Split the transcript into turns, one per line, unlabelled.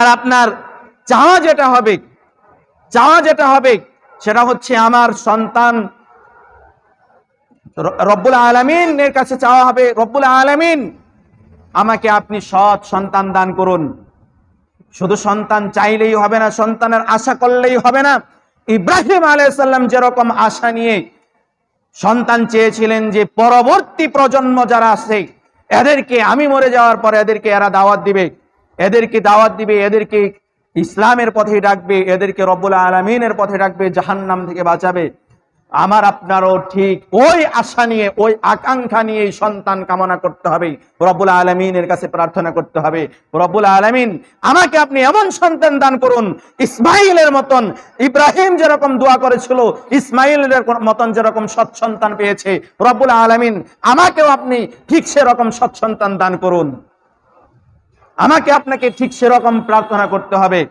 আর আপনার চাওয়া যেটা হবে সেটা হচ্ছে আমার সন্তান রব্বুল আলামিনের কাছে চাওয়া হবে, রব্বুল আলামিন আমাকে আপনি সৎ সন্তান দান করুন। শুধু সন্তান চাইলেই হবে না, সন্তানের আশা করলেই হবে না। ইব্রাহিম আলাইহিস সালাম যেরকম আশা নিয়ে সন্তান চেয়েছিলেন যে পরবর্তী প্রজন্ম যারা আছে এদেরকে আমি মরে যাওয়ার পরে এদেরকে এরা দাওয়াত দিবে, এদেরকে ইসলামের পথে ডাকবে, এদেরকে রব্বুল আলামিনের পথে ডাকবে, জাহান্নাম থেকে বাঁচাবে। আমার আপনারও ঠিক ওই আশা নিয়ে, ওই আকাঙ্ক্ষা নিয়ে সন্তান কামনা করতে হবে, রব্বুল আলামিনের কাছে প্রার্থনা করতে হবে, রব্বুল আলামিন আমাকে আপনি এমন সন্তান দান করুন ইসমাইলের মতন। ইব্রাহিম যেরকম দোয়া করেছিল, ইসমাইলের মতন যেরকম সৎ সন্তান পেয়েছে, রব্বুল আলামিন আমাকেও আপনি ঠিক সেরকম সৎ সন্তান দান করুন। আমাকে আপনাকে ঠিক সেরকম প্রার্থনা করতে হবে।